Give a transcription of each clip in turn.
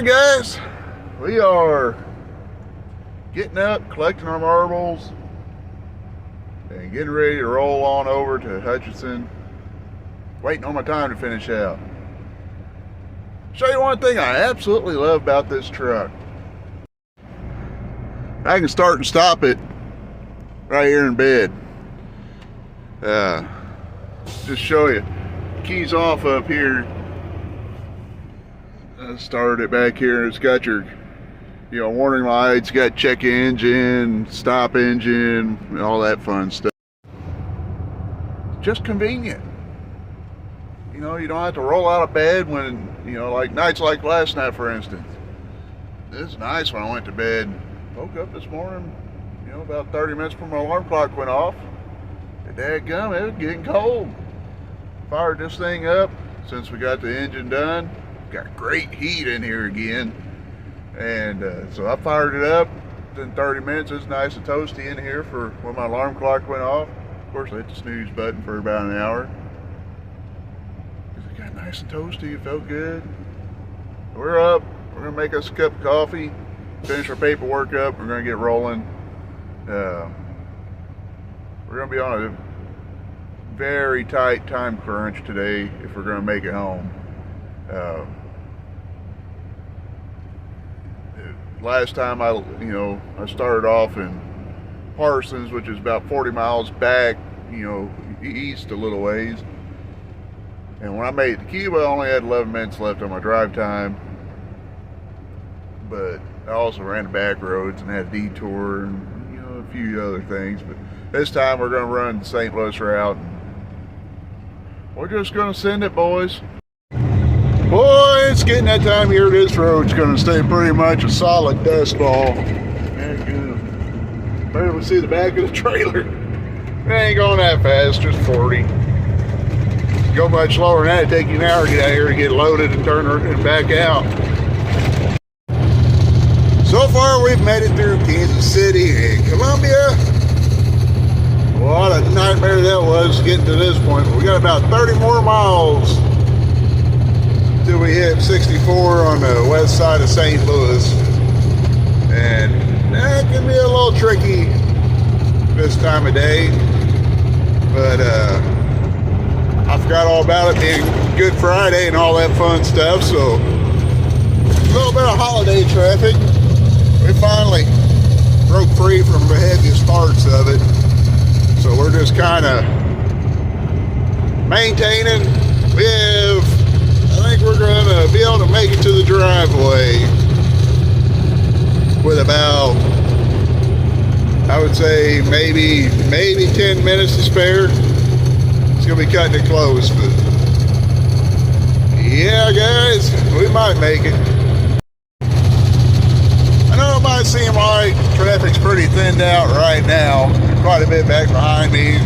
morning, guys. We are getting up, collecting our marbles, and getting ready to roll on over to Hutchinson. Waiting on my time to finish out. Show you one thing I absolutely love about this truck. I can start and stop it right here in bed. Just show you. Keys off up here. Started it back here. It's got your, warning lights. Got check engine, stop engine, and all that fun stuff. Just convenient. You don't have to roll out of bed when, like nights like last night, for instance. It's nice when I went to bed. Woke up this morning, about 30 minutes before my alarm clock went off. Dadgum, it was getting cold. Fired this thing up since we got the engine done. Got great heat in here again. And so I fired it up. Within 30 minutes, it's nice and toasty in here for when my alarm clock went off. Of course, I hit the snooze button for about an hour. It got nice and toasty, it felt good. We're up, we're gonna make us a cup of coffee, finish our paperwork up, we're gonna get rolling. We're gonna be on a very tight time crunch today if we're gonna make it home. Last time I started off in Parsons, which is about 40 miles back, east a little ways. And when I made it to Cuba, I only had 11 minutes left on my drive time. But I also ran the back roads and had a detour and a few other things. But this time we're going to run the St. Louis route. We're just going to send it, boys. Boy, it's getting that time here. This road's going to stay pretty much a solid dust ball. Barely see the back of the trailer. It ain't going that fast, just 40. Go much slower than that, it'd take you an hour to get out here to get loaded and turn and back out. So far, we've made it through Kansas City and Columbia. What a nightmare that was getting to this point. We got about 30 more miles till we hit 64 on the west side of St. Louis. And that can be a little tricky this time of day. But I forgot all about it being Good Friday and all that fun stuff. So a little bit of holiday traffic. We finally broke free from the heaviest parts of it. So we're just kind of maintaining. I think we're going to be able to make it to the driveway with about, I would say, maybe 10 minutes to spare. It's going to be cutting it close, but yeah, guys, we might make it. I know it might seem like traffic's pretty thinned out right now. There's quite a bit back behind me.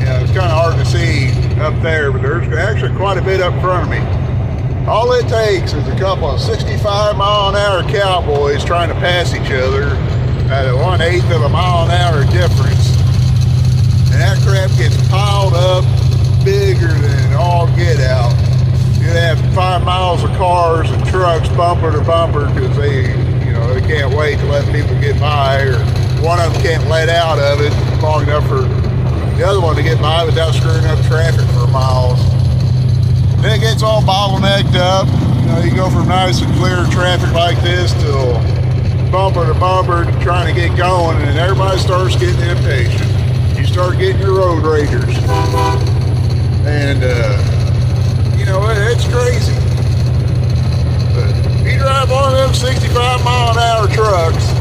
It's kind of hard to see up there, but there's actually quite a bit up front of me. All it takes is a couple of 65-mile-an-hour cowboys trying to pass each other at a 1/8 of a mile-an-hour difference. And that crap gets piled up bigger than all get out. You'd have 5 miles of cars and trucks bumper to bumper because they can't wait to let people get by, or one of them can't let out of it long enough for the other one to get by without screwing up traffic for miles. Then it gets all bottlenecked up. You go from nice and clear traffic like this to bumper to bumper trying to get going, and everybody starts getting impatient. You start getting your road ragers. And, it's crazy. But if you drive one of them 65-mile-an-hour trucks,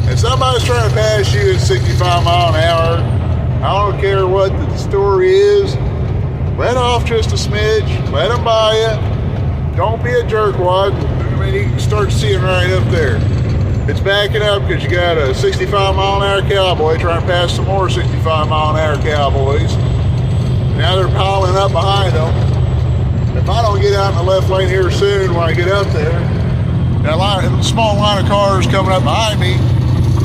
and somebody's trying to pass you at 65 miles an hour, I don't care what the story is, let off just a smidge, let them by you. Don't be a jerkwad. You can start seeing right up there. It's backing up because you got a 65-mile-an-hour cowboy trying to pass some more 65-mile-an-hour cowboys. Now they're piling up behind them. If I don't get out in the left lane here soon when I get up there, that small line of cars coming up behind me,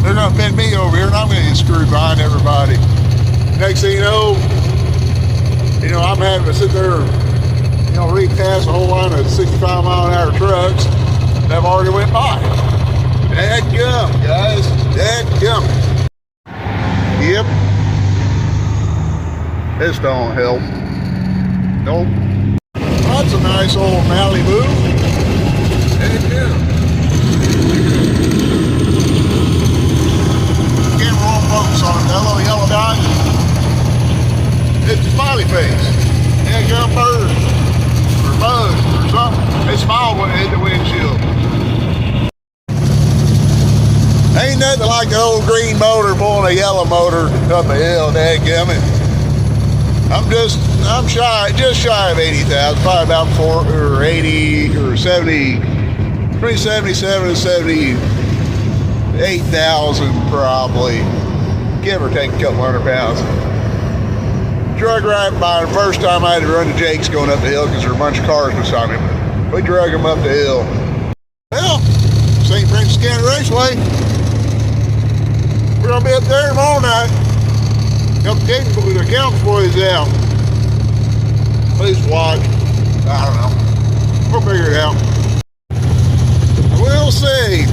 they're going to bend me over here and I'm going to get screwed behind everybody. Next thing you know, I'm having to sit there, read past a whole line of 65-mile-an-hour They've already went by. Dadgum, guys. Dadgum. Yep. This don't help. Nope. That's a nice old Malibu. Dadgum. Can't roll focus on it. That little yellow dot. It's a smiley face. Dadgum bird. Or bug. Or something. It smiled when it hit the windshield. Ain't nothing like the old green motor pulling a yellow motor up a hill, dadgummit. I'm just shy of 80,000, probably about 80 or 70, between 77 and 78,000 probably, give or take a couple hundred pounds. Drug right by the first time I had to run to Jake's going up the hill because there were a bunch of cars beside me. We drug him up the hill. Well, St. Francis County Raceway. We're gonna be up there tomorrow night. Help the accounts boys out. Please watch. I don't know. We'll figure it out. We'll see.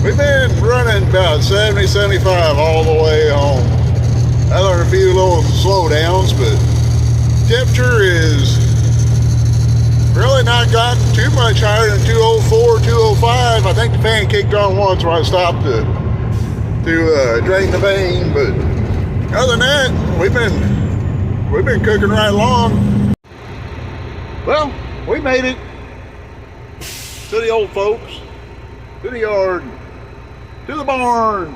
We've been running about 70, 75 all the way home. I learned a few little slowdowns, but temperature is really not gotten too much higher than 204, 205. I think the fan kicked on once when I stopped to drain the vein, but other than that, we've been cooking right along. Well, we made it to the old folks, to the yard, to the barn.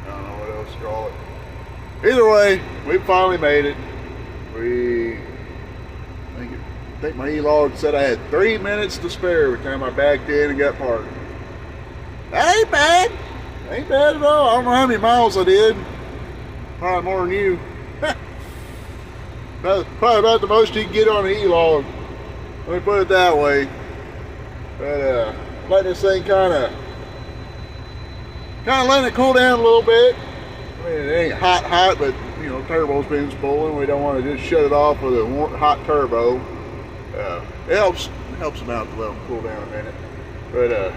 I don't know what else to call it. Either way, we finally made it. I think my e-log said I had 3 minutes to spare every time I backed in and got parked. That ain't bad. Ain't bad at all. I don't know how many miles I did. Probably more than you. Probably about the most you can get on an e-log. Let me put it that way. But let this thing kind of letting it cool down a little bit. I mean, it ain't hot, but you know, turbo's been spooling. We don't want to just shut it off with a hot turbo. It helps them out to let them cool down a minute. But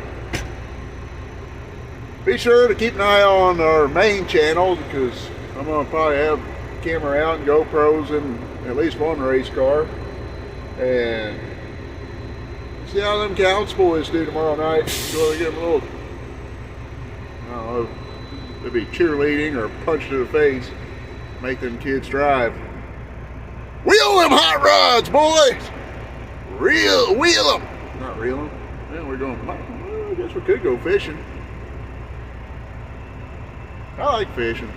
be sure to keep an eye on our main channel because I'm going to probably have camera out and GoPros in at least one race car. And see how them Counts boys do tomorrow night. So they get them a little, I don't know, it'd be cheerleading or punch to the face. Make them kids drive. Wheel them hot rods, boys! Wheel them! Not reel them. Yeah, we're going, well, I guess we could go fishing. I like fishing.